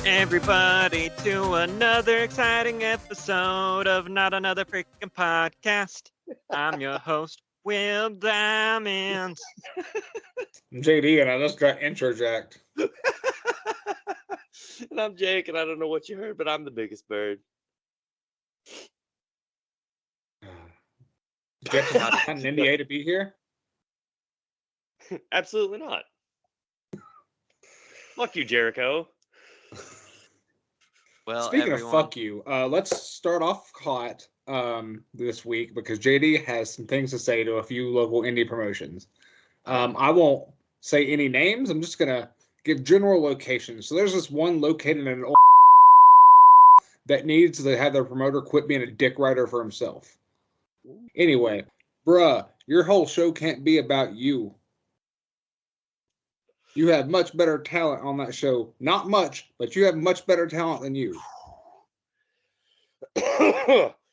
everybody to another exciting episode of Not Another Freaking Podcast. I'm your host, Will Diamond. I'm JD, and I just got interjacked. And I'm Jake, and I don't know what you heard, but I'm the biggest bird. Did you have to sign an NDA to be here? Absolutely not. Fuck you, Jericho. Well, Speaking of fuck you, let's start off hot this week because JD has some things to say to a few local indie promotions. I won't say any names. I'm just going to give general locations. So there's this one located in an old that needs to have their promoter quit being a dick rider for himself. Anyway, bruh, your whole show can't be about you. You have much better talent on that show. Not much, but you have much better talent than you.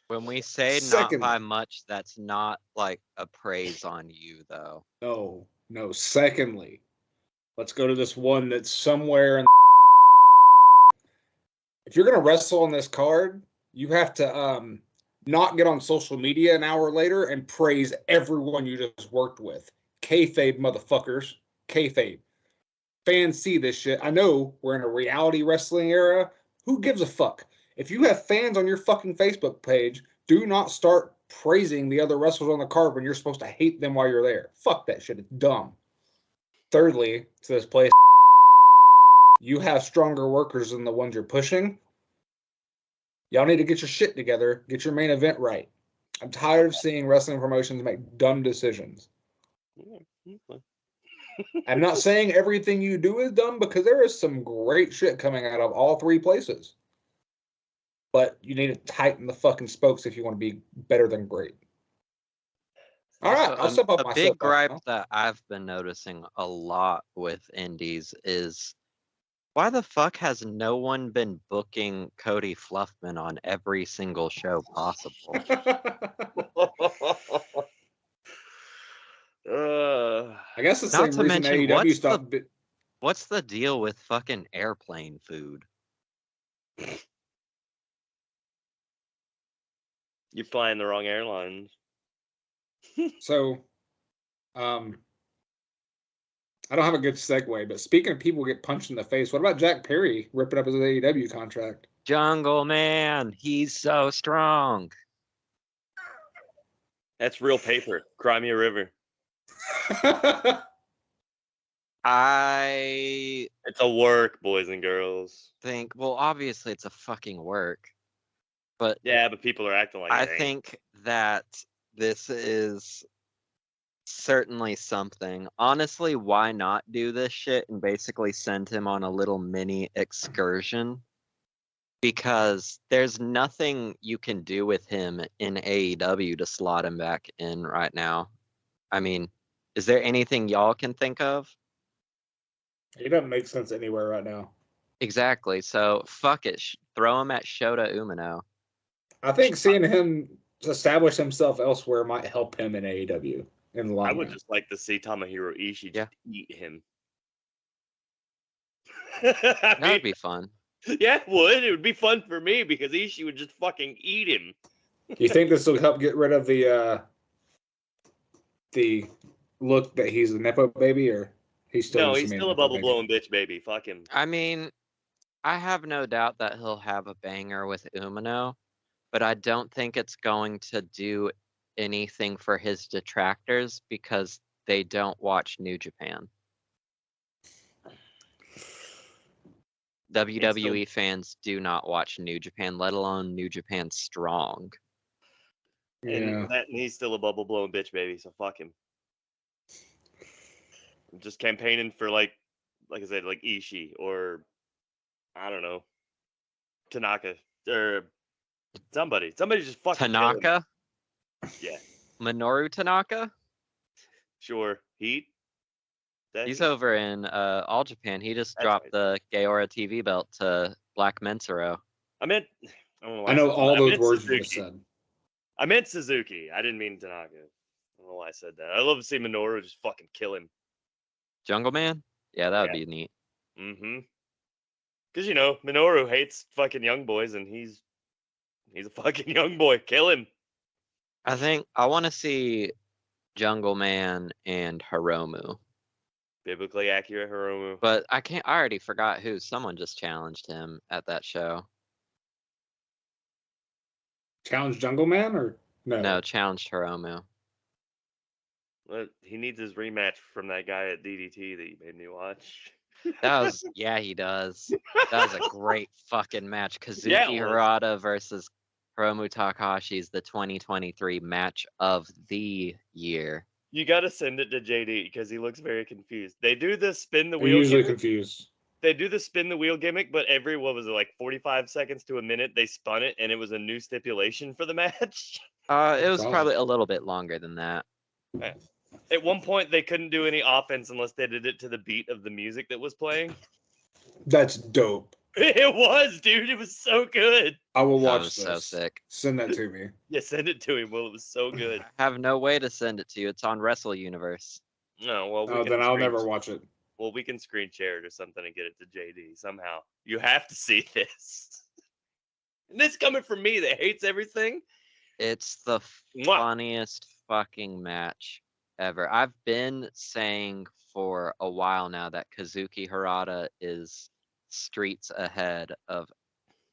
When we say Second. not by much, that's not like a praise on you, though. No. Secondly, let's go to this one that's somewhere in. If you're going to wrestle on this card, you have to not get on social media an hour later and praise everyone you just worked with. Kayfabe, motherfuckers. Kayfabe. Fans see this shit. I know we're in a reality wrestling era. Who gives a fuck? If you have fans on your fucking Facebook page, do not start praising the other wrestlers on the card when you're supposed to hate them while you're there. Fuck that shit. It's dumb. Thirdly, to this place, you have stronger workers than the ones you're pushing. Y'all need to get your shit together. Get your main event right. I'm tired of seeing wrestling promotions make dumb decisions. I'm not saying everything you do is dumb because there is some great shit coming out of all three places. But you need to tighten the fucking spokes if you want to be better than great. All right, I'll step up my A big gripe now. that I've been noticing a lot with indies is why the fuck has no one been booking Cody Fluffman on every single show possible? I guess the Not same to reason mention, AEW stopped. what's the deal with fucking airplane food? You're flying the wrong airlines. So, I don't have a good segue, but speaking of people get punched in the face, what about Jack Perry ripping up his AEW contract? Jungle Man, he's so strong. That's real paper. Cry me a river. It's a work, boys and girls. think, well, obviously it's a fucking work, but yeah, but people are acting like I think that this is certainly something. Honestly, why not do this shit and basically send him on a little mini excursion? Because there's nothing you can do with him in AEW to slot him back in right now. I mean, is there anything y'all can think of? He doesn't make sense anywhere right now. Exactly. So fuck it. Throw him at Shota Umino. I think seeing him establish himself elsewhere might help him in AEW in the long I run. would just like to see Tomohiro Ishii just eat him. That would be fun. Yeah, it would. It would be fun for me because Ishii would just fucking eat him. You think this will help get rid of the look that he's a Nepo baby, or he's still he's still a bubble blowing bitch baby. Fuck him. I mean, I have no doubt that he'll have a banger with Umino, but I don't think it's going to do anything for his detractors because they don't watch New Japan. WWE fans do not watch New Japan, let alone New Japan Strong. And he's still a bubble blowing bitch baby, so fuck him. I'm just campaigning for like I said, like Ishii or I don't know, Tanaka or somebody just fucking Tanaka? Yeah. Minoru Tanaka? Sure. Heat? He's over in All Japan. He just dropped the Gaora TV belt to Black Mensuro. I know all those words you just said. I meant Suzuki. I didn't mean Tanaka. I don't know why I said that. I love to see Minoru just fucking kill him. Jungle Man? Yeah, that would be neat. Mm-hmm. Because, Minoru hates fucking young boys, and he's a fucking young boy. Kill him. I think I want to see Jungle Man and Hiromu. Biblically accurate Hiromu. But I already forgot who. Someone just challenged him at that show. Challenge Jungle Man or no? No, challenged Hiromu. Well, he needs his rematch from that guy at DDT that you made me watch. Yeah, he does. That was a great fucking match. Kazuki Yeah, it was. Hirata versus Hiromu Takahashi is the 2023 match of the year. You gotta send it to JD because he looks very confused. They do the spin the I'm wheel. usually gimmick. confused. They do the spin the wheel gimmick, but every 45 seconds to a minute they spun it, and it was a new stipulation for the match. It was Wow. probably a little bit longer than that. At one point, they couldn't do any offense unless they did it to the beat of the music that was playing. That's dope. It was, dude. It was so good. I will That watch was this. so sick. Send that to me. Yeah, send it to him. Well, it was so good. I have no way to send it to you. It's on Wrestle Universe. No, well, Oh, then I'll never watch it. Well, we can screen share it or something and get it to JD somehow. You have to see this. And this coming from me that hates everything. It's the Mwah. funniest fucking match ever. I've been saying for a while now that Kazuki Hirata is streets ahead of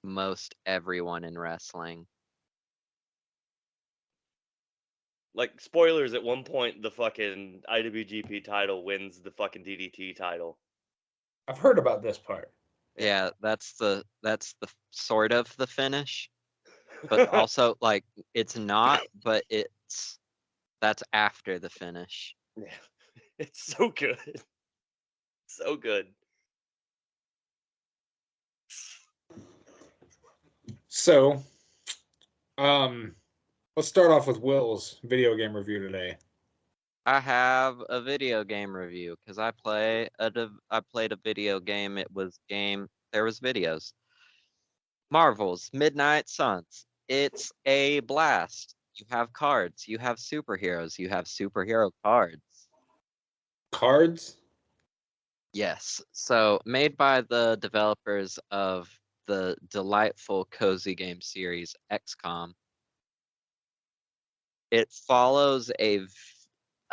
most everyone in wrestling. Like, spoilers, at one point, the fucking IWGP title wins the fucking DDT title. I've heard about this part. Yeah, that's the sort of the finish. But also, like, it's not, but that's after the finish. Yeah. It's so good. So good. So, let's start off with Will's video game review today. I have a video game review because I played a video game. There was videos. Marvel's Midnight Suns. It's a blast. You have cards. You have superheroes. You have superhero cards. Cards? Yes. So made by the developers of the delightful cozy game series XCOM. It follows a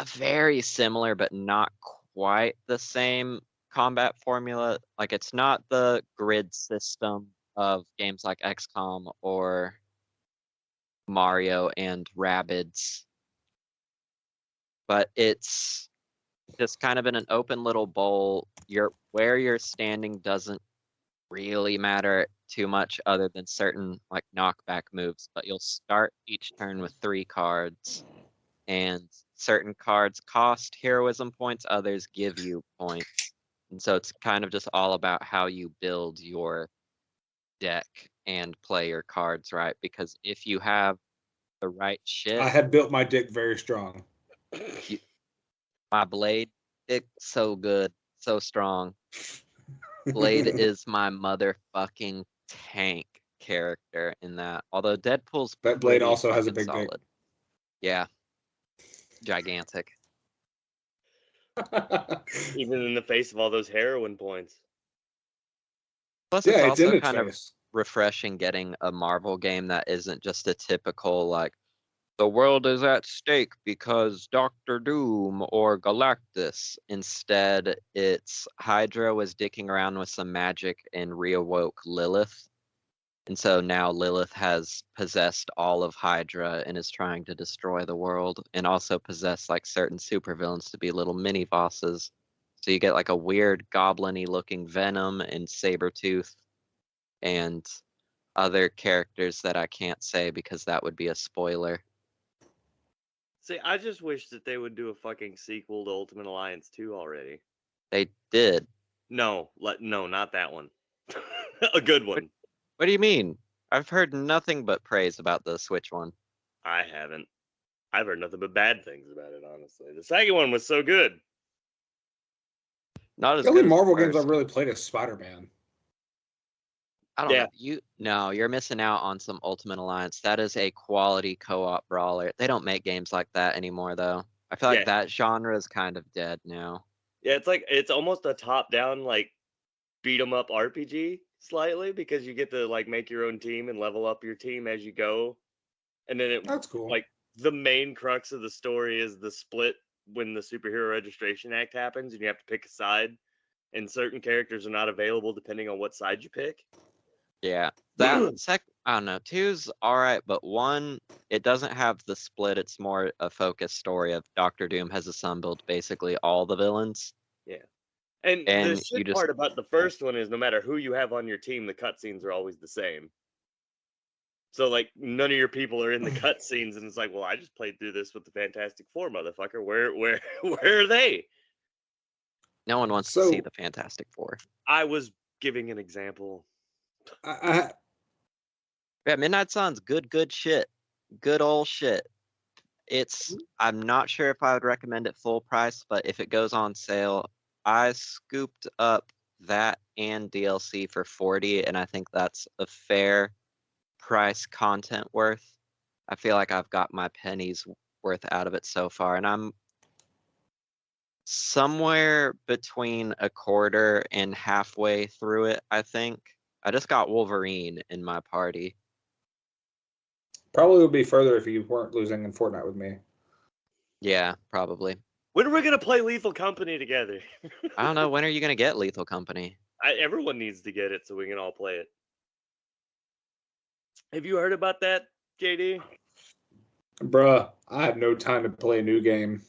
very similar but not quite the same combat formula. Like, it's not the grid system of games like XCOM or Mario and Rabbids, but it's just kind of in an open little bowl. Where you're standing doesn't really matter too much other than certain like knockback moves, but you'll start each turn with 3 cards, and certain cards cost heroism points, others give you points. And so it's kind of just all about how you build your deck and play your cards right, because if you have the right shit. I had built my dick very strong. My Blade, it's so good, so strong. Blade is my motherfucking tank character in that. Although Deadpool's That Blade pretty also has a fucking big dick. solid. Yeah. Gigantic. Even in the face of all those heroin points. Plus, Yeah, it's it's in also its kind of face. refreshing getting a Marvel game that isn't just a typical, like, the world is at stake because Doctor Doom or Galactus. Instead, it's Hydra was dicking around with some magic and reawoke Lilith. And so now Lilith has possessed all of Hydra and is trying to destroy the world, and also possess like certain supervillains to be little mini bosses. So you get like a weird goblin-y looking Venom and Sabretooth and other characters that I can't say because that would be a spoiler. See, I just wish that they would do a fucking sequel to Ultimate Alliance 2 already. They did. No, not that one. A good one. What do you mean? I've heard nothing but praise about the Switch one. I haven't. I've heard nothing but bad things about it, honestly. The second one was so good. Not as The only good as the Marvel games first. I've really played is Spider-Man. I don't Yeah. know. You're missing out on some Ultimate Alliance. That is a quality co-op brawler. They don't make games like that anymore, though. I feel like Yeah. that genre is kind of dead now. Yeah, it's almost a top-down, like, beat 'em up RPG. slightly because you get to like make your own team and level up your team as you go. And then That's cool. like the main crux of the story is the split when the Superhero Registration Act happens and you have to pick a side. And certain characters are not available depending on what side you pick. Yeah. I don't know. 2's alright, but 1, it doesn't have the split. It's more a focused story of Doctor Doom has assembled basically all the villains. Yeah. And the And you shit just part about the first one is no matter who you have on your team, the cutscenes are always the same. So like none of your people are in the cutscenes, and it's like, well, I just played through this with the Fantastic Four, motherfucker. Where are they? no one wants to see the Fantastic Four. I was giving an example. Yeah, Midnight Sun's good shit. Good old shit. I'm not sure if I would recommend it full price, but if it goes on sale, I scooped up that and DLC for $40, and I think that's a fair price content worth. I feel like I've got my pennies worth out of it so far, and I'm somewhere between a quarter and halfway through it, I think. I just got Wolverine in my party. Probably would be further if you weren't losing in Fortnite with me. Yeah, probably. When are we gonna play Lethal Company together? I don't know. When are you gonna get Lethal Company? Everyone needs to get it so we can all play it. Have you heard about that, JD? Bruh, I have no time to play a new game.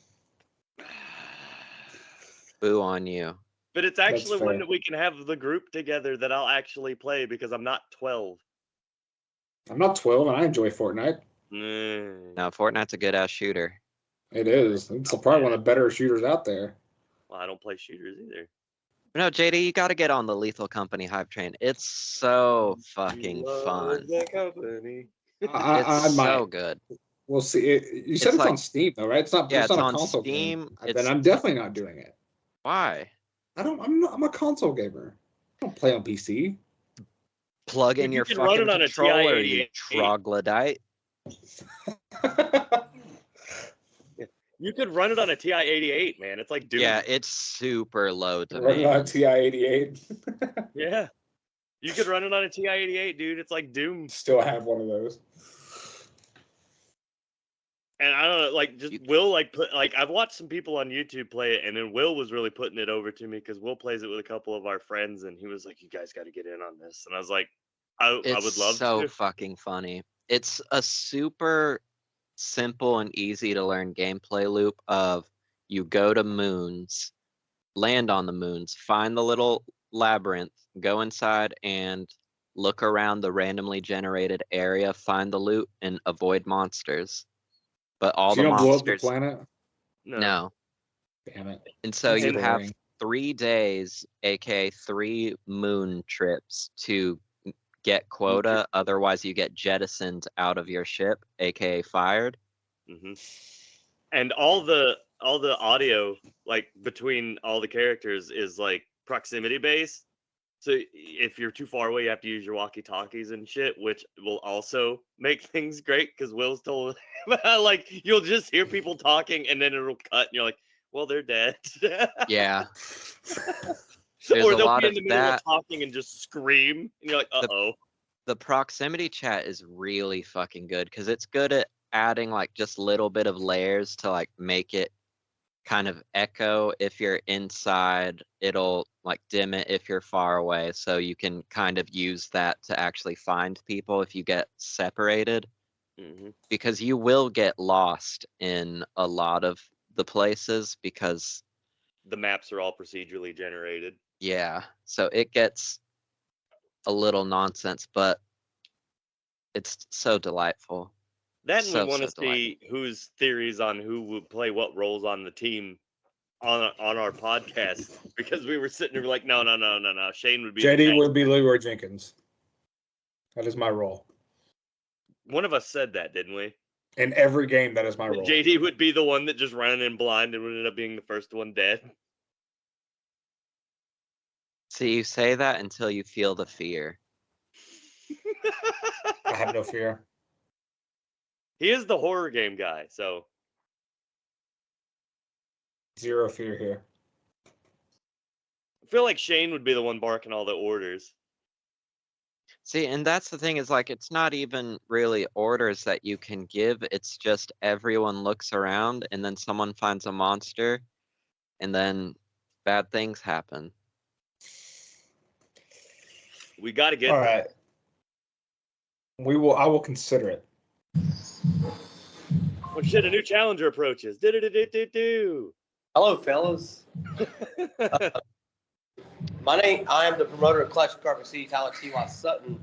Boo on you. But it's actually one that we can have the group together that I'll actually play because I'm not 12. I'm not 12 and I enjoy Fortnite. No, Fortnite's a good ass shooter. It is. It's probably one of the better shooters out there. Well, I don't play shooters either. No, JD, you got to get on the Lethal Company hype train. It's so fucking fun. The company. It's so good. We'll see. You said it's on Steam though, right? It's not. Yeah, it's not on a console Steam. Game. Then I'm definitely not doing it. Why? I'm a console gamer. I don't play on PC. Plug in your fucking controller, you troglodyte. You could run it on a TI-88, man. It's like Doom. Yeah, it's super low to run it on a TI-88. Yeah. You could run it on a TI-88, dude. It's like Doom. Still have one of those. And I don't know, like, Will, like, I've watched some people on YouTube play it, and then Will was really putting it over to me because Will plays it with a couple of our friends, and he was like, you guys got to get in on this. And I was like, I would love to. It's so fucking funny. It's a super simple and easy to learn gameplay loop of you go to moons, land on the moons, find the little labyrinth, go inside and look around the randomly generated area, find the loot, and avoid monsters. But all the monsters. You don't blow up the planet? No. Damn it. And so you have 3 days, aka 3 moon trips to get quota. Otherwise, you get jettisoned out of your ship, aka fired. Mm-hmm. And all the audio, like between all the characters, is like proximity based. So if you're too far away, you have to use your walkie-talkies and shit, which will also make things great because Will's told like you'll just hear people talking and then it'll cut and you're like, well, they're dead. Yeah. Or they'll be in the middle of talking and just scream and you're like, uh-oh. The proximity chat is really fucking good because it's good at adding like just little bit of layers to like make it kind of echo. If you're inside, it'll like dim it if you're far away, so you can kind of use that to actually find people if you get separated. Mm-hmm. Because you will get lost in a lot of the places because the maps are all procedurally generated. Yeah, so it gets a little nonsense, but it's so delightful. Then we want to see whose theories on who would play what roles on the team on our podcast, because we were sitting there like, no. Shane would be JD would be Leroy Jenkins. That is my role. One of us said that, didn't we? In every game, that is my role. JD would be the one that just ran in blind and would end up being the first one dead. See, you say that until you feel the fear. I have no fear. He is the horror game guy, so. Zero fear here. I feel like Shane would be the one barking all the orders. See, and that's the thing is like it's not even really orders that you can give. It's just everyone looks around and then someone finds a monster and then bad things happen. We got to get All there. right. I will consider it. Oh shit, a new challenger approaches. Do. Hello, fellas. I am the promoter of Clash of Carpet City, Tyler T.Y. Sutton,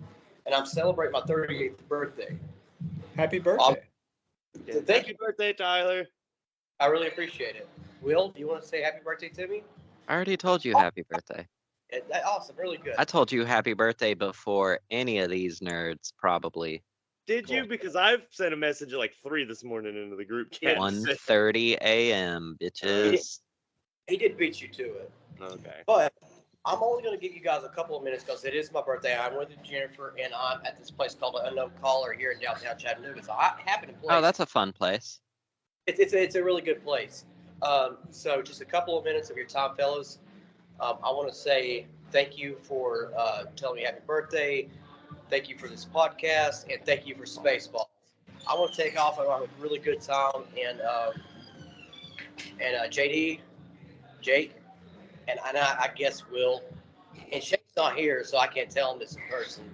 and I'm celebrating my 38th birthday. Happy birthday. Thank Happy you. birthday, Tyler. I really appreciate it. Will, do you want to say happy birthday to me? I already told you happy birthday. Awesome, really good. I told you happy birthday before any of these nerds, probably. Did you? Cool. Because I've sent a message at like 3 this morning into the group chat. 1:30 a.m., bitches. He did beat you to it. Okay. But I'm only going to give you guys a couple of minutes because it is my birthday. I'm with Jennifer, and I'm at this place called the Unknown Caller here in downtown Chattanooga. So I happen to play. Oh, that's a fun place. It's a really good place. So just a couple of minutes of your time, fellas. I want to say thank you for telling me happy birthday. Thank you for this podcast, and thank you for Spaceballs. I want to take off and have a really good time, and JD, Jake, and I guess Will, and Shane's not here, so I can't tell him this in person.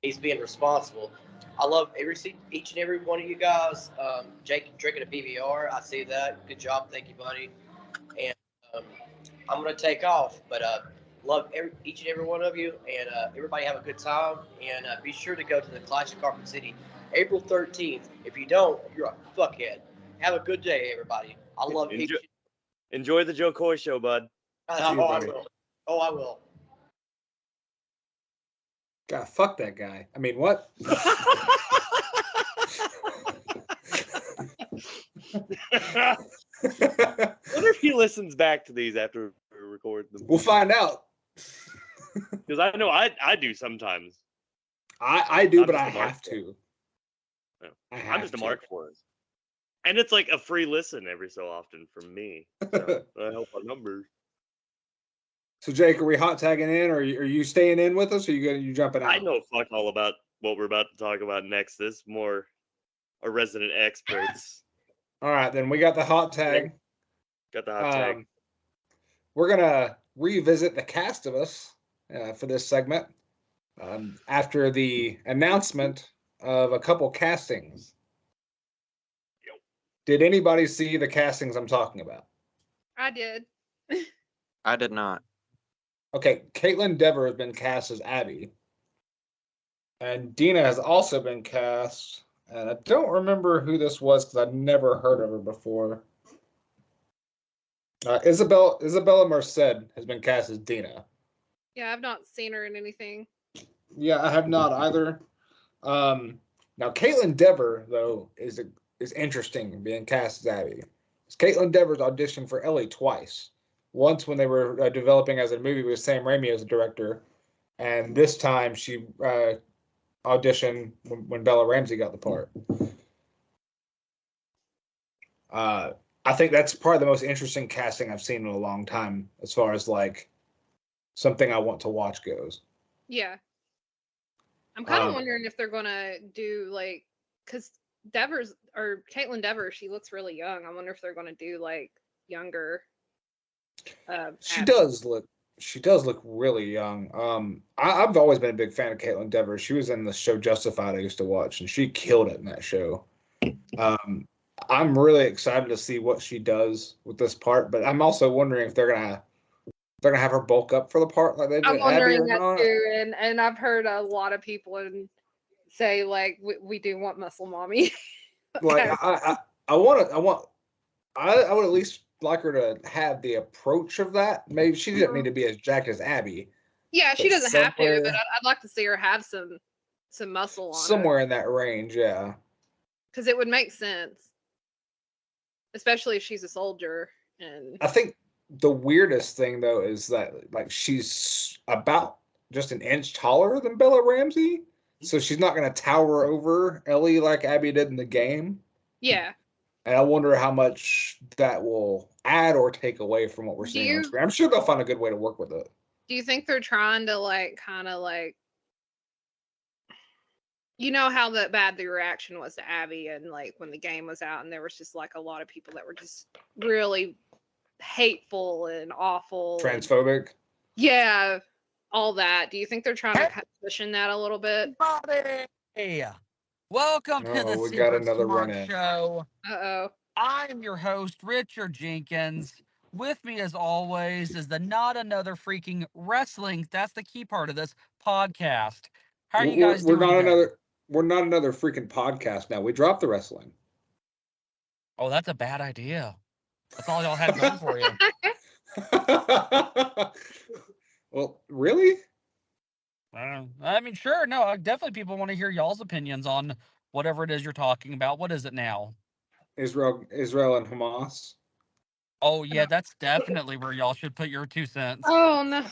He's being responsible. I love each and every one of you guys. Jake drinking a PBR, I see that. Good job, thank you, buddy. And I'm gonna take off, but love each and every one of you, and everybody have a good time. And be sure to go to the Clash of Carpet City, April 13th. If you don't, you're a fuckhead. Have a good day, everybody. I love each. Enjoy the Joe Coy show, bud. I will. I will. God, fuck that guy. I mean, what? I wonder if he listens back to these after we record them. We'll find out. Because I know I do sometimes. I do, I'm but just I a mark have for to. I'm just a mark for it. And it's like a free listen every so often from me. So I help our numbers. So Jake, are we hot tagging in, or are you staying in with us, or you jumping out? I know fuck all about what we're about to talk about next. This is more our resident experts. All right, then we got the hot tag. Got the hot tag. We're gonna revisit the cast of us for this segment after the announcement of a couple castings. Yep. Did anybody see the castings I'm talking about? I did. I did not. Okay, Caitlin Dever has been cast as Abby. And Dina has also been cast, and I don't remember who this was because I've never heard of her before. Isabella Merced has been cast as Dina. Yeah, I've not seen her in anything. Yeah, I have not either. Now Caitlin Dever though is interesting being cast as Abby. Caitlin Dever's auditioned for Ellie twice. Once when they were developing as a movie with Sam Raimi as the director, and this time she auditioned when Bella Ramsey got the part. I think that's probably the most interesting casting I've seen in a long time, as far as like something I want to watch goes. Yeah. I'm kind of wondering if they're gonna do like, because Caitlin Dever, she looks really young. I wonder if they're gonna do like younger. She Abby. does look really young. I've always been a big fan of Caitlin Dever. She was in the show Justified I used to watch, and she killed it in that show. I'm really excited to see what she does with this part, but I'm also wondering if they're gonna have her bulk up for the part like they did I'm Abby wondering or that not. too, and I've heard a lot of people say like we do want muscle mommy. Like I would at least like her to have the approach of that. Maybe she doesn't need to be as jacked as Abby. Yeah, she But doesn't have to, somewhere- but I'd like to see her have some muscle on Somewhere in that range, yeah. because it would make sense, especially if she's a soldier. And I think the weirdest thing though is that like she's about just an inch taller than Bella Ramsey, so she's not going to tower over Ellie like Abby did in the game. yeah, And I wonder how much that will add or take away from what we're seeing on screen. I'm sure they'll find a good way to work with it. do you think they're trying to like kind of like you know how bad the reaction was to Abby, and like when the game was out, and there was just like a lot of people that were just really hateful and awful. Transphobic. Yeah, all that. Do you think they're trying to cushion that a little bit? Hey, welcome to the We got Secret another Smart run-in. Show. Uh-oh. I'm your host, Richard Jenkins. With me, as always, is the Not Another Freaking Wrestling. That's the key part of this podcast. How are you guys doing today? We're not another freaking podcast now. We dropped the wrestling. Oh, that's a bad idea. That's all y'all had going for you. Well, really? I mean, sure. No, definitely people want to hear y'all's opinions on whatever it is you're talking about. What is it now? Israel and Hamas. Oh, yeah, that's definitely where y'all should put your 2 cents. Oh, no.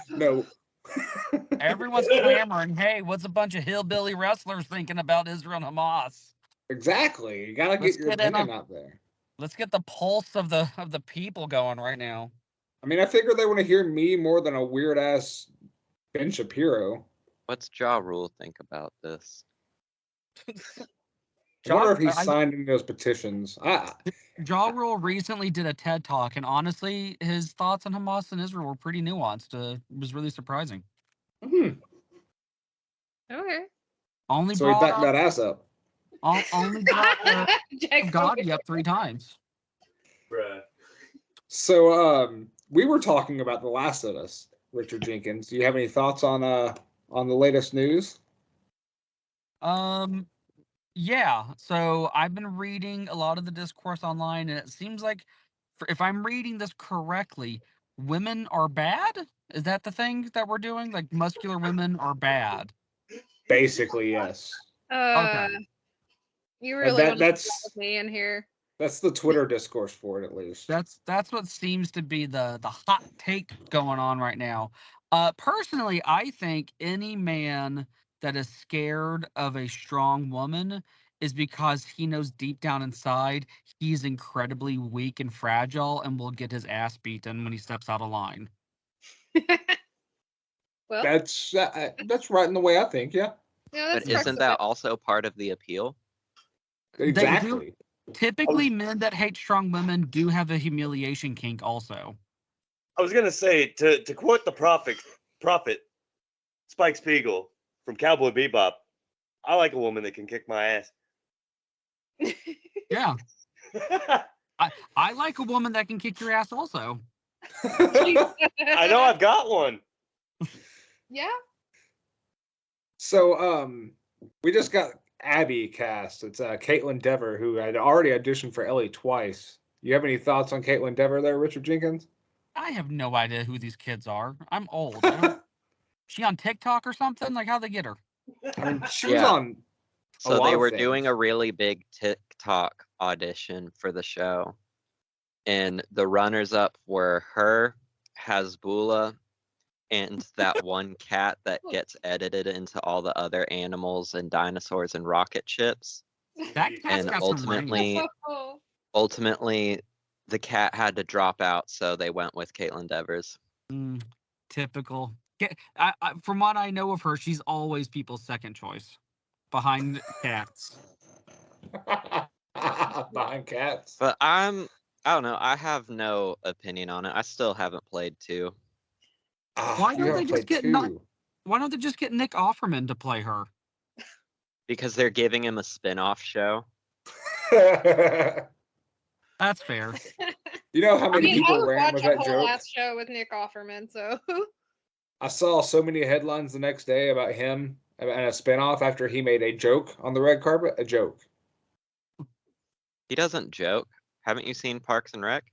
No. Everyone's clamoring, hey, what's a bunch of hillbilly wrestlers thinking about Israel and Hamas? Exactly. You gotta get your opinion out there. Let's get the pulse of the people going right now. I mean, I figure they want to hear me more than a weird ass Ben Shapiro. What's Ja Rule think about this? I wonder if he signed any of those petitions. Ja Rule recently did a TED Talk, and honestly, his thoughts on Hamas and Israel were pretty nuanced. It was really surprising. Okay. Only so he backed that ass up. Only brought Gotti up 3 times. Bruh. So, we were talking about The Last of Us, Richard Jenkins. Do you have any thoughts on the latest news? Yeah. So I've been reading a lot of the discourse online, and it seems like, if I'm reading this correctly, women are bad? Is that the thing that we're doing? Like, muscular women are bad? Basically, yes. Okay. You really want to that's with me in here? That's the Twitter discourse for it, at least. That's what seems to be the hot take going on right now. Personally, I think any man that is scared of a strong woman is because he knows deep down inside he's incredibly weak and fragile and will get his ass beaten when he steps out of line. Well, that's right in the way I think, yeah. Yeah, But isn't that also part of the appeal? Exactly. Typically, men that hate strong women do have a humiliation kink also. I was gonna say, to quote the prophet Spike Spiegel from Cowboy Bebop, I like a woman that can kick my ass. Yeah. I like a woman that can kick your ass also. I know I've got one. Yeah. So, we just got Abby cast. It's Caitlin Dever, who had already auditioned for Ellie twice. You have any thoughts on Caitlin Dever there, Richard Jenkins? I have no idea who these kids are. I'm old. She on TikTok or something? Like, how'd they get her? I mean, she was on. So they were doing a really big TikTok audition for the show, and the runners-up were her, Hasbulla, and that one cat that gets edited into all the other animals and dinosaurs and rocket ships. That cat's And got some range. ultimately, the cat had to drop out, so they went with Caitlin Devers. Typical. From what I know of her, she's always people's second choice, behind cats. Behind cats. But I don't know. I have no opinion on it. I still haven't played 2. Why don't they just get Nick Offerman to play her? Because they're giving him a spin-off show. That's fair. You know how many people ran with that whole joke? last show with Nick Offerman, so. I saw so many headlines the next day about him and a spinoff after he made a joke on the red carpet. A joke. He doesn't joke. Haven't you seen Parks and Rec?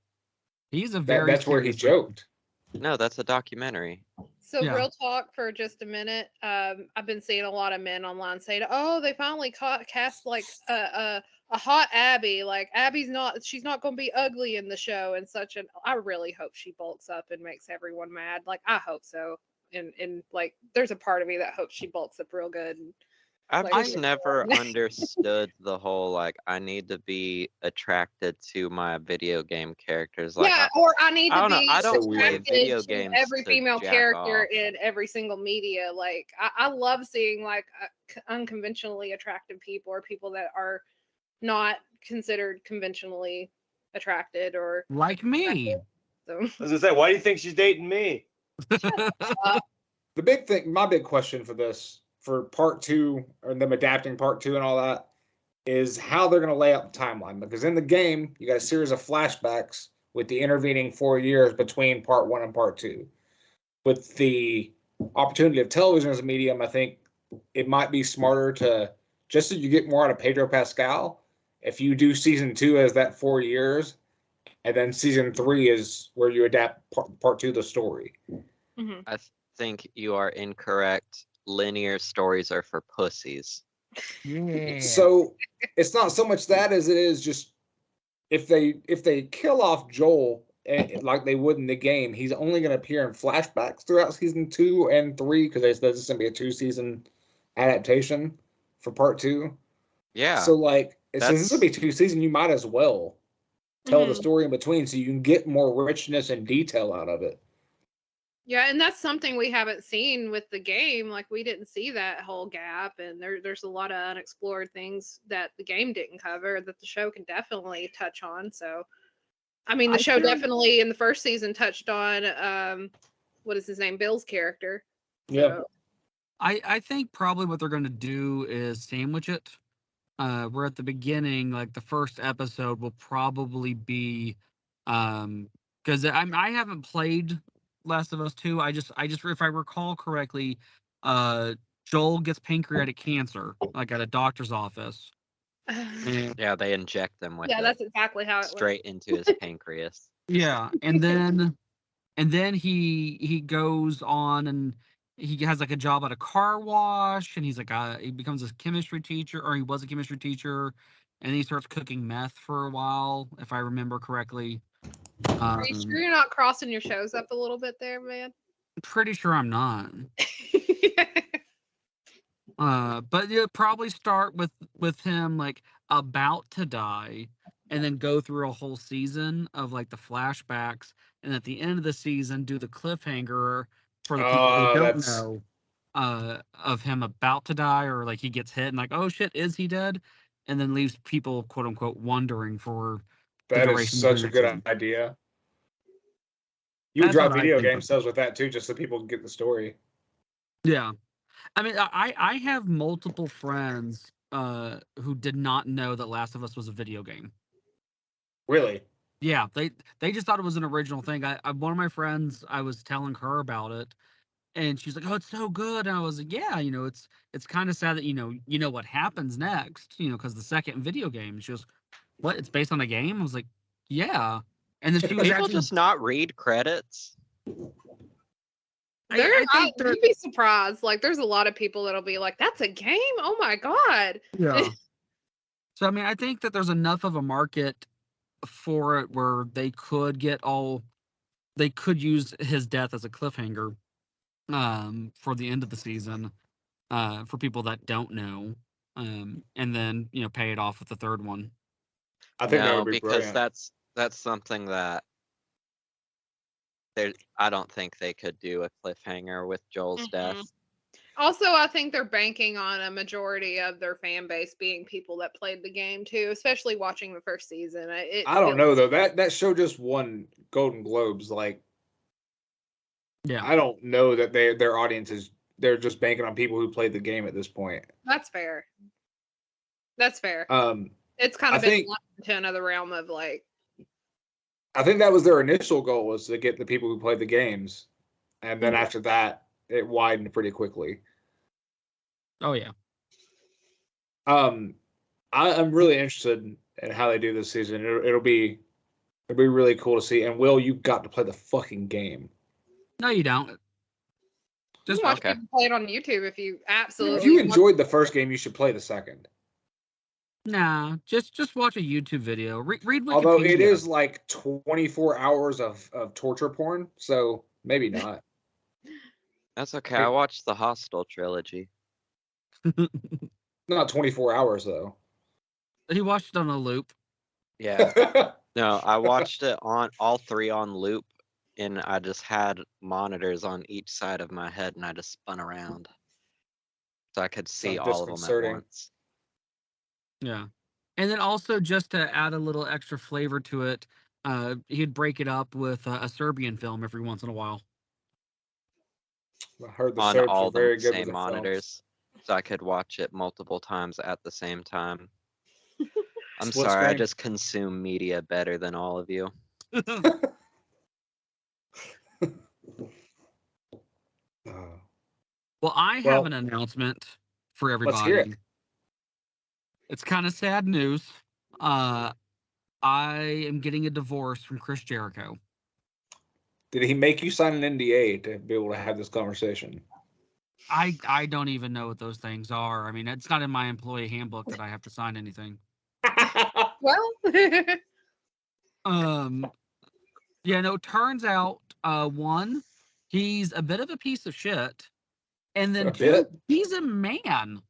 He's a very. That's where he joked. No, that's a documentary. So Yeah. real talk for just a minute. I've been seeing a lot of men online saying, "Oh, they finally cast like a hot Abby. Like she's not going to be ugly in the show and such." And I really hope she bulks up and makes everyone mad. Like I hope so. And like, there's a part of me that hopes she bulks up real good. I've Like, just never understood the whole like I need to be attracted to my video game characters. Like yeah, or I need I to don't know. be I don't So play weird. video attracted to games every to female jack character off. in every single media. Like I love seeing like unconventionally attractive people or people that are not considered conventionally attracted or Like me. so. I was gonna say, why do you think she's dating me? The big thing, my big question for this, for part 2, or them adapting part 2 and all that, is how they're going to lay out the timeline. Because in the game, you got a series of flashbacks with the intervening 4 years between part 1 and part 2. With the opportunity of television as a medium, I think it might be smarter to, just so you get more out of Pedro Pascal, if you do season 2 as that 4 years, and then season 3 is where you adapt part 2 of the story. Mhm. I think you are incorrect. Linear stories are for pussies. Yeah. So it's not so much that as it is just if they kill off Joel like they would in the game, he's only going to appear in flashbacks throughout season 2 and 3 because this is going to be a 2-season adaptation for part 2. Yeah. So like since this will be 2 seasons, you might as well tell the Mhm. story in between so you can get more richness and detail out of it. Yeah, and that's something we haven't seen with the game. Like we didn't see that whole gap, and there's a lot of unexplored things that the game didn't cover that the show can definitely touch on. So, I mean, the I show think- definitely in the first season touched on what is his name, Bill's character. Yeah. So, I think probably what they're going to do is sandwich it. Where at the beginning, like the first episode will probably be, because I haven't played Last of Us 2. I just if I recall correctly, Joel gets pancreatic cancer, like at a doctor's office. And, Yeah, they inject them with yeah, it that's exactly how it straight into his pancreas. yeah, and then he goes on and he has like a job at a car wash, and he's like he becomes a chemistry teacher, or he was a chemistry teacher, and he starts cooking meth for a while, if I remember correctly. Are you sure you're not crossing your shows up a little bit there, man? Pretty sure I'm not. But you'll probably start with him like about to die, and then go through a whole season of like the flashbacks, and at the end of the season do the cliffhanger for the people who don't know of him about to die, or like he gets hit and like, oh shit, is he dead? And then leaves people quote unquote wondering for the That is duration of such the a good season. idea. You would That's drop what I video think. game sales with that too, just so people can get the story. Yeah. I mean, I have multiple friends who did not know that Last of Us was a video game. Really? Yeah, they just thought it was an original thing. One of my friends, I was telling her about it, and she's like, "Oh, it's so good." And I was like, "Yeah, it's kind of sad that you know what happens next, because the second video game." She goes, "What? It's based on a game?" I was like, "Yeah." And then she Do was people actually just not read credits? I think they're you'd be surprised. Like, there's a lot of people that'll be like, "That's a game? Oh my god!" yeah. So I mean, I think that there's enough of a market for it where they could use his death as a cliffhanger for the end of the season for people that don't know, and then pay it off with the third one. I think that No, would be because brilliant. that's something that I don't think they could do a cliffhanger with Joel's death. Also, I think they're banking on a majority of their fan base being people that played the game too, especially watching the first season. I don't know though. That show just won Golden Globes. Like, Yeah, I don't know that their audience is. They're just banking on people who played the game at this point. That's fair. That's fair. It's kind I of been think- into another realm of like. I think that was their initial goal, was to get the people who played the games, and then after that, it widened pretty quickly. oh yeah. I'm really interested in how they do this season. It'll be really cool to see. And Will, you got to play the fucking game. No, you don't. Just watch people play it on YouTube if you absolutely. If you enjoyed the first game, you should play the second. Nah, just watch a YouTube video. Read Wikipedia. Although it is like 24 hours of torture porn, so maybe not. That's okay. I watched the Hostel trilogy. Not 24 hours though. He watched it on a loop. Yeah. No, I watched it on all three on loop, and I just had monitors on each side of my head, and I just spun around so I could see Sounds all of them at disconcerting. once. Yeah. And then also, just to add a little extra flavor to it, he'd break it up with a Serbian film every once in a while. I heard the On Serbs all are very the good with same their monitors, so I could watch it multiple times at the same time. I'm Split sorry, I screen. just consume media better than all of you. Well, I Well, have an announcement for everybody. Let's hear it. It's kind of sad news. I am getting a divorce from Chris Jericho. Did he make you sign an NDA to be able to have this conversation? I don't even know what those things are. I mean, it's not in my employee handbook that I have to sign anything. Well, Yeah, no, turns out, one, he's a bit of a piece of shit. And then A two, bit? he's a man.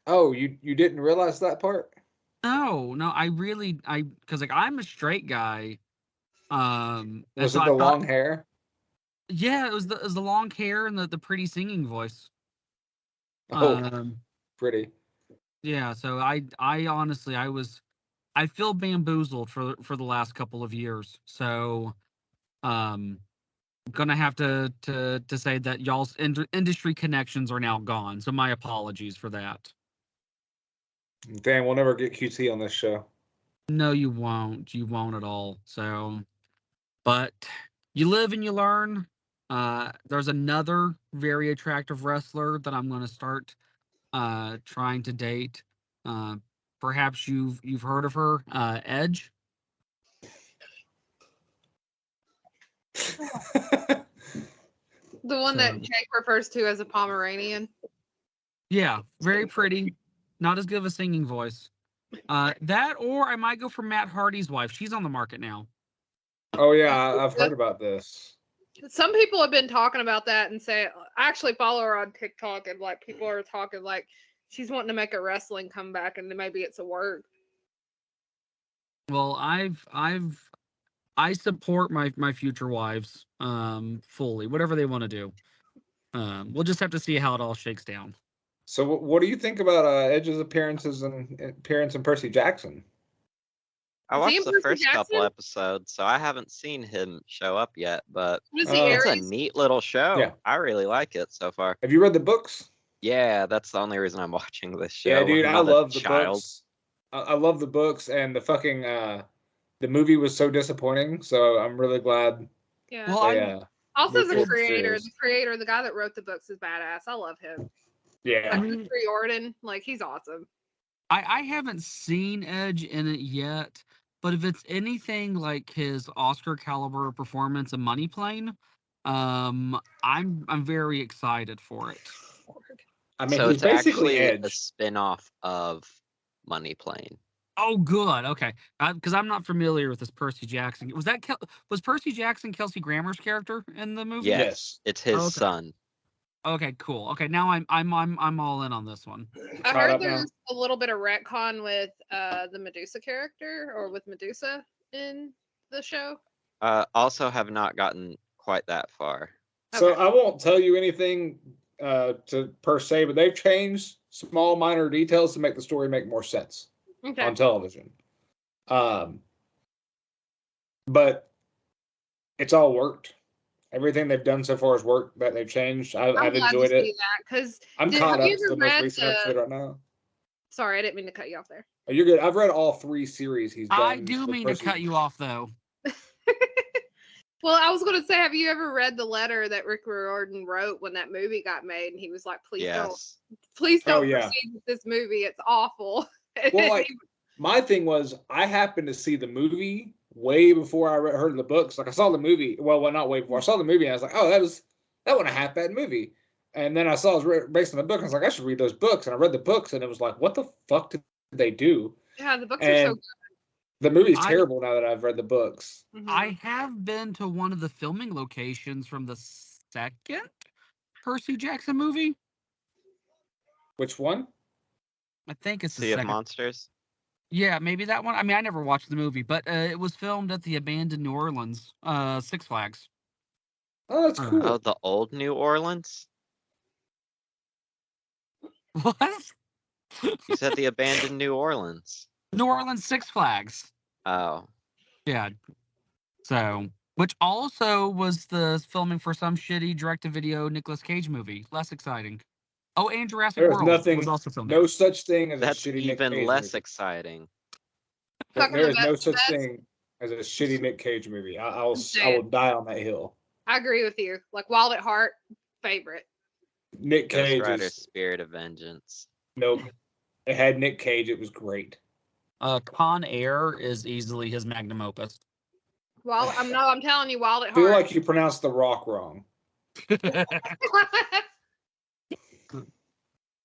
Oh, you didn't realize that part? No, because like I'm a straight guy. And Was so it I the thought- long hair? Yeah, it was the long hair and the pretty singing voice. Oh, pretty. Yeah, so I honestly I feel bamboozled for the last couple of years. So gonna have to say that y'all's industry connections are now gone. So my apologies for that. Dan, we'll never get QT on this show. No, you won't. You won't at all. So, but you live and you learn. There's another very attractive wrestler that I'm going to start trying to date. Perhaps you've heard of her, Edge. the one that So- Jake refers to as a Pomeranian. Yeah, very pretty. Not as good of a singing voice. That, or I might go for Matt Hardy's wife. She's on the market now. Oh yeah, I've heard about this. Some people have been talking about that and say, I actually follow her on TikTok, and like people are talking like she's wanting to make a wrestling comeback, and maybe it's a work. Well, I support my future wives fully, whatever they want to do. We'll just have to see how it all shakes down. So what do you think about Edge's appearance in Percy Jackson? I Is he watched in the Percy first couple Jackson? episodes, so I haven't seen him show up yet, but Was he Oh. it's a Aries? neat little show. Yeah. I really like it so far. Have you read the books? Yeah, that's the only reason I'm watching this show. Yeah, dude, I'm I not a love the child. books. I love the books, and the fucking the movie was so disappointing. So I'm really glad Yeah. Well, they. Also, moved the forward with creator, series. the guy that wrote the books is badass. I love him. Yeah, I Like mean, Riordan, like he's awesome. I haven't seen Edge in it yet, but if it's anything like his Oscar caliber performance in Money Plane, I'm very excited for it. I mean So he's it's basically actually a Edge. spin-off of Money Plane. Oh, good. Okay, because I'm not familiar with this Percy Jackson. Was Percy Jackson Kelsey Grammer's character in the movie? Yes, Yes. it's his Okay. son. Okay, cool. Okay, now I'm all in on this one. I Caught heard up now. there's a little bit of retcon with the Medusa character, or with Medusa in the show. Also have not gotten quite that far. So Okay. I won't tell you anything to per se, but they've changed small minor details to make the story make more sense Okay. on television. But it's all worked. Everything they've done so far has worked. That they've changed. I've I'm glad enjoyed to it. see that, because I'm Did- caught have up you to ever the most read recent the- episode right now. sorry, I didn't mean to cut you off there. Oh, you're good. I've read all 3 series he's done. I do with mean to Percy. cut you off though. Well, I was going to say, have you ever read the letter that Rick Riordan wrote when that movie got made? And he was like, please Yes. don't Oh, yeah. proceed with this movie. It's awful. Well, like, my thing was, I happened to see the movie way before I heard the books. Like, I saw the movie. Well, not way before. I saw the movie, and I was like, oh, that wasn't a half bad movie. And then I saw it was based on the book, and I was like, I should read those books. And I read the books, and it was like, what the fuck did they do? Yeah, the books are so And the movie's I- terrible now that I've read the books. good. I have been to one of the filming locations from the second Percy Jackson movie. Which one? I think it's the Sea of second. Monsters. Yeah, maybe that one. I mean, I never watched the movie, but it was filmed at the abandoned New Orleans Six Flags. Oh, that's cool. Oh, the old New Orleans? What? You said the abandoned New Orleans. New Orleans Six Flags. Oh. Yeah. So, which also was the filming for some shitty direct-to-video Nicolas Cage movie. Less exciting. Oh, and Jurassic There's World nothing, was also filmed. no such thing as That's a shitty Nick even Cage less movie. exciting. There is no such thing as a shitty Nick Cage movie. I will die on that hill. I agree with you. Like Wild at Heart, favorite. Nick Ghost Cage Rider is Spirit of Vengeance. nope. It had Nick Cage. It was great. Con Air is easily his magnum opus. Well, I'm telling you, Wild at I feel Heart. like you pronounced The Rock wrong.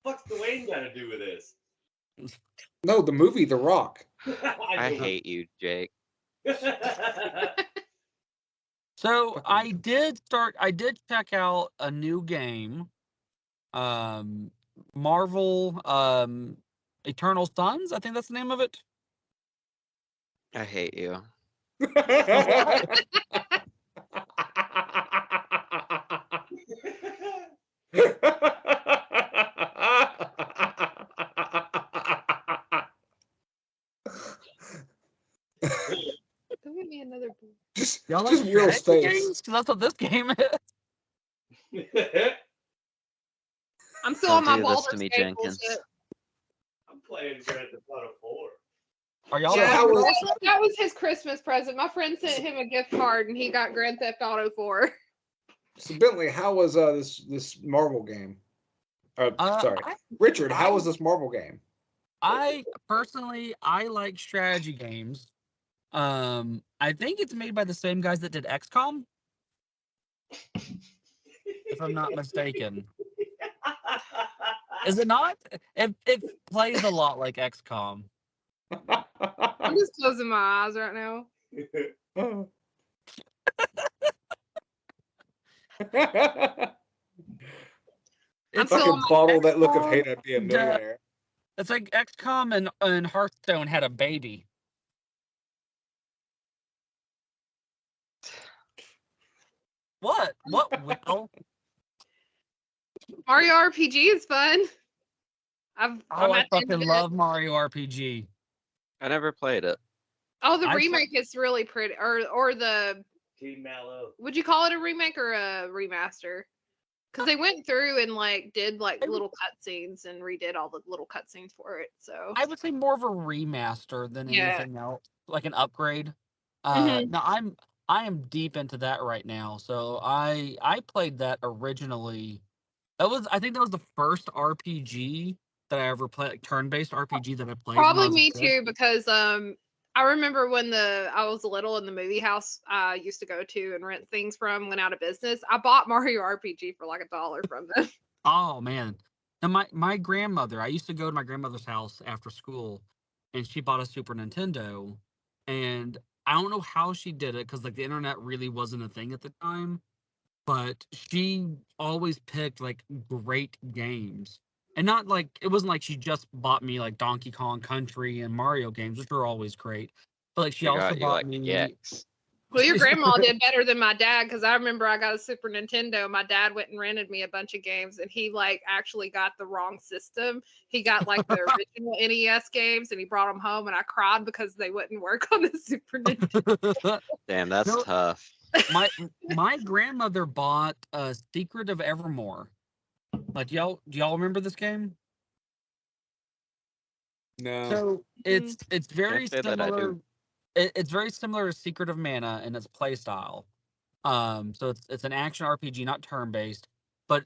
What's Dwayne got to do with this? No, the movie The Rock. I hate you, Jake. So I did check out a new game. Marvel Eternal Sons, I think that's the name of it. I hate you. Go get me another book. Y'all just like real strategy space. games? 'Cause that's what this game is. I'm still Don't on my do this Baldur's to me, Gate Jenkins. bullshit. I'm playing Grand Theft Auto 4. Are y'all? Yeah, playing- That was his Christmas present. My friend sent him a gift card, and he got Grand Theft Auto 4. So Bentley, how was this Marvel game? Sorry, Richard, how was this Marvel game? I personally like strategy games. I think it's made by the same guys that did XCOM, if I'm not mistaken. Is it not? It plays a lot like XCOM. I'm just closing my eyes right now. It's still Fucking on my bottle that look of XCOM, hate, I'd be a millionaire. It's like XCOM and Hearthstone had a baby. What? What? Will? Mario RPG is fun. I'm I at the end of fucking it. love Mario RPG. I never played it. Oh, the I remake is really pretty. Or the, Team Mallow. would you call it a remake or a remaster? Because they went through and like did like little cutscenes and redid all the little cutscenes for it. So I would say more of a remaster than Yeah. anything else, like an upgrade. Mhm. No, I am deep into that right now. So I played that originally. I think that was the first RPG that I ever played, like turn-based RPG that I played. when I probably was a me kid. too, because I remember when I was little and the movie house I used to go to and rent things from went out of business. I bought Mario RPG for like $1 from them. Oh man. Now my grandmother, I used to go to my grandmother's house after school, and she bought a Super Nintendo, and I don't know how she did it because like the internet really wasn't a thing at the time, but she always picked like great games. And not like it wasn't like she just bought me like Donkey Kong Country and Mario games, which were always great. But like she She also got you bought like me Gex. Well, your grandma did better than my dad, because I remember I got a Super Nintendo. My dad went and rented me a bunch of games, and he like actually got the wrong system. He got like the original NES games, and he brought them home, and I cried because they wouldn't work on the Super Nintendo. Damn, that's No. tough. my grandmother bought Secret of Evermore. Like do y'all remember this game? No. So it's very Can't say that I similar. do. It's very similar to Secret of Mana in its play style. So it's an action RPG, not turn based, but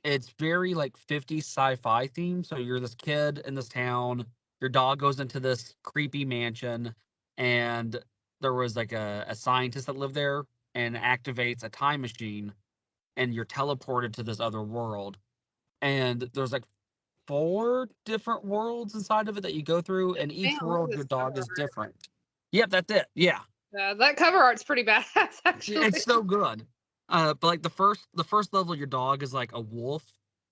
it's very like 50s sci-fi theme. So you're this kid in this town. Your dog goes into this creepy mansion, and there was like a scientist that lived there and activates a time machine, and you're teleported to this other world. And there's like 4 different worlds inside of it that you go through, and each Man, look at world this your dog is cover. different. Yep, that's it. Yeah, That cover art's pretty badass, actually. it's so good. But like the first level, your dog is like a wolf,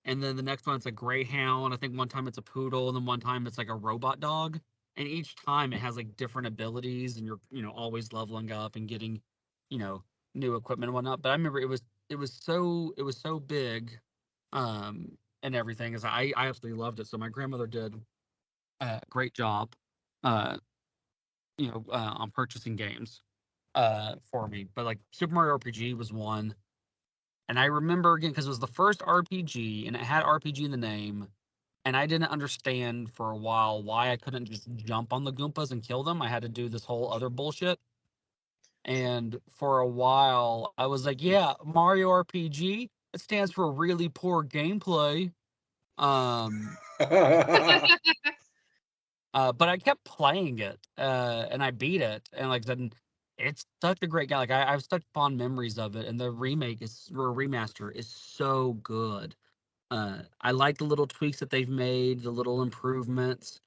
and then the next one it's a greyhound. I think one time it's a poodle, and then one time it's like a robot dog. And each time it has like different abilities, and you're always leveling up and getting new equipment and whatnot. But I remember it was so big, and everything is I absolutely loved it. So my grandmother did a great job, on purchasing games for me. But like Super Mario RPG was one. And I remember again because it was the first RPG and it had RPG in the name. And I didn't understand for a while why I couldn't just jump on the Goombas and kill them. I had to do this whole other bullshit. And for a while, I was like, yeah, Mario RPG, it stands for really poor gameplay. But I kept playing it, and I beat it, and like then it's such a great game. Like I have such fond memories of it, and the remaster is so good. I like the little tweaks that they've made, the little improvements.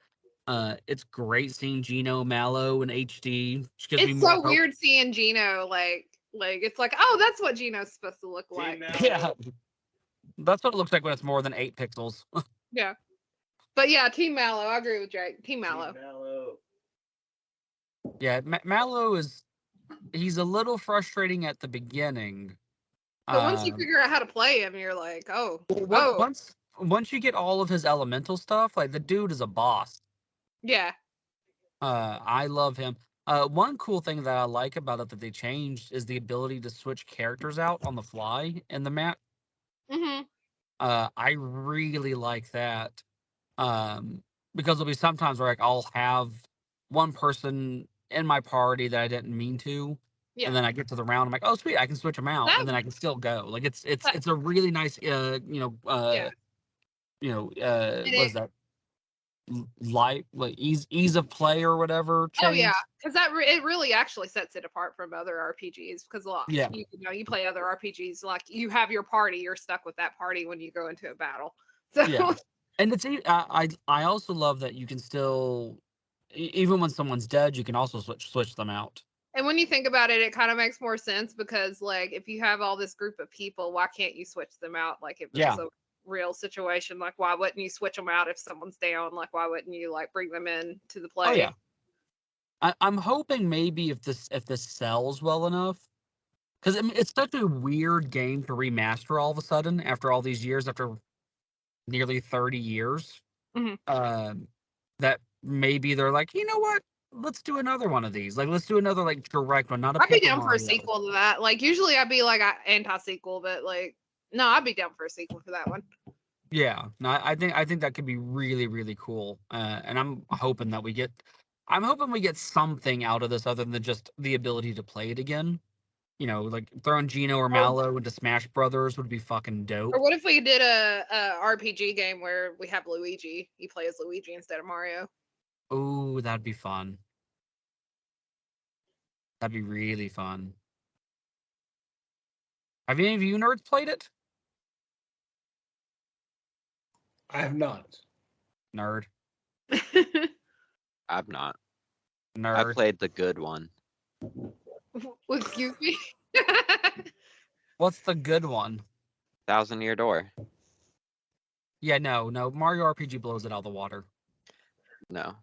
It's great seeing Gino Mallow in HD. Which gives me It's more so hope. weird seeing Gino like it's like, oh, that's what Gino's supposed to look like. Yeah, that's what it looks like when it's more than 8 pixels. Yeah. But yeah, Team Mallow. I agree with Jake. Team Mallow. Yeah, Mallow he's a little frustrating at the beginning. But once you figure out how to play him, you're like, Once you get all of his elemental stuff, like the dude is a boss. Yeah. I love him. One cool thing that I like about it that they changed is the ability to switch characters out on the fly in the map. Mm-hmm. I really like that. Because there'll be sometimes where like I'll have one person in my party that I didn't mean to. Yeah. And then I get to the round, I'm like, oh sweet, I can switch them out, and then I can still go. Like it's a really nice what is that? Light, like ease of play or whatever. Oh yeah, because it really actually sets it apart from other RPGs. Because a lot, you play other RPGs, like you have your party, you're stuck with that party when you go into a battle. So yeah, and it's I also love that you can still, even when someone's dead, you can also switch them out. And when you think about it, it kind of makes more sense because, like, if you have all this group of people, why can't you switch them out? Like, if it's a real situation, like, why wouldn't you switch them out if someone's down? Like, why wouldn't you like bring them in to the play? Oh yeah. I'm hoping maybe if this sells well enough, because I mean, it's such a weird game to remaster all of a sudden after all these years, after nearly 30 years. Mm-hmm. That maybe they're like, you know what? Let's do another one of these. Like, let's do another like direct one, not a. I'd be down for a sequel to that. Like, usually I'd be like anti-sequel, but like, no, I'd be down for a sequel for that one. Yeah, no, I think that could be really, really cool. And I'm hoping we get something out of this other than just the ability to play it again. Like throwing Gino or Mallow into Smash Brothers would be fucking dope. Or what if we did a RPG game where we have Luigi? You play as Luigi instead of Mario. Oh, that'd be fun. That'd be really fun. Have any of you nerds played it? I have not. Nerd. I've not. Nerd. I played the good one. Excuse me? What's the good one? 1,000 Year Door. Yeah, no. Mario RPG blows it out of the water. No.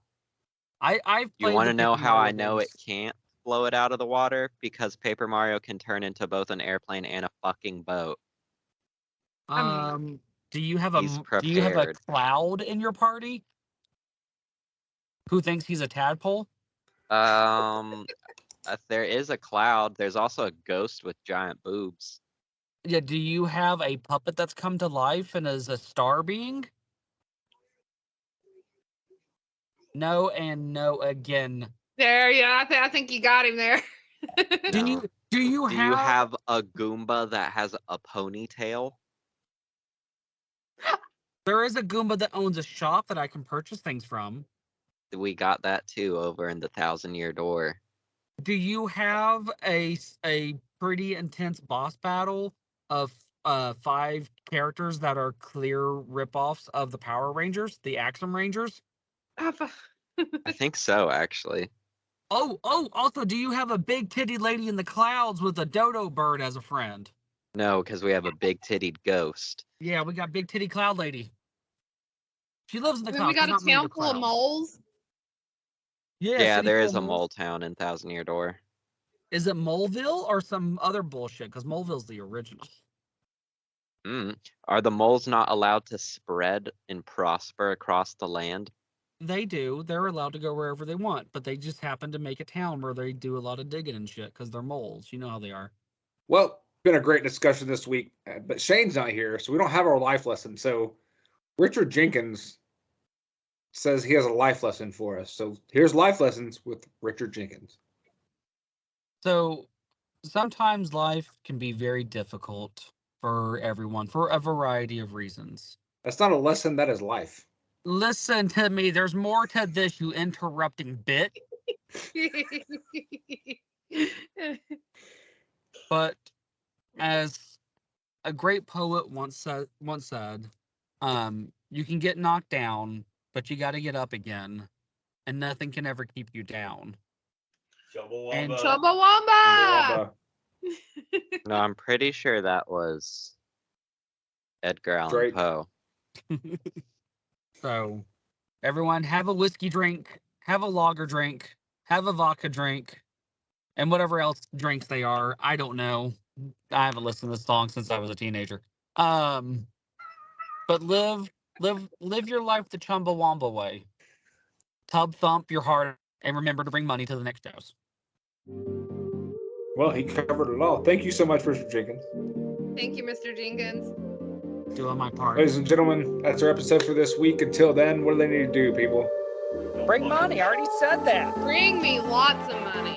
I've played. You want to the know Paper how Mario I know games. it can't blow it out of the water? Because Paper Mario can turn into both an airplane and a fucking boat. Do you have He's a Cloud in your party who thinks he's a tadpole? There is a Cloud. There's also a Ghost with giant boobs. Yeah, do you have a puppet that's come to life and is a star being? No and no again. There, yeah, I think you got him there. No. Do you have a Goomba that has a ponytail? There is a Goomba that owns a shop that I can purchase things from. We got that too over in the 1,000 Year Door. Do you have a pretty intense boss battle of 5 characters that are clear ripoffs of the Power Rangers, the Axum Rangers? I think so, actually. Oh, also, do you have a big titty lady in the clouds with a dodo bird as a friend? No, because we have a big-tittied ghost. Yeah, we got Big Titty Cloud Lady. She lives in the Then clouds. we got She's a not made town of full of clouds. moles. Yeah, city there full is of a moles. mole town in Thousand Year Door. Is it Moleville or some other bullshit? Because Moleville's the original. Are the moles not allowed to spread and prosper across the land? They do. They're allowed to go wherever they want, but they just happen to make a town where they do a lot of digging and shit because they're moles. You know how they are. Well, been a great discussion this week, but Shane's not here, so we don't have our life lesson. So Richard Jenkins says he has a life lesson for us. So here's life lessons with Richard Jenkins. So sometimes life can be very difficult for everyone for a variety of reasons. That's not a lesson, that is life. Listen to me. There's more to this, you interrupting bit. But as a great poet once said, you can get knocked down, but you got to get up again, and nothing can ever keep you down. And Chumbawamba! No, I'm pretty sure that was Edgar Allan Drake. Poe. So, everyone, have a whiskey drink, have a lager drink, have a vodka drink, and whatever else drinks they are. I don't know. I haven't listened to this song since I was a teenager. But live your life the Chumbawamba way. Tub thump your heart, and remember to bring money to the next house. Well, he covered it all. Thank you so much, Richard Jenkins. Thank you, Mr. Jenkins. Doing my part. Ladies and gentlemen, that's our episode for this week. Until then, what do they need to do, people? Bring money. I already said that. Bring me lots of money.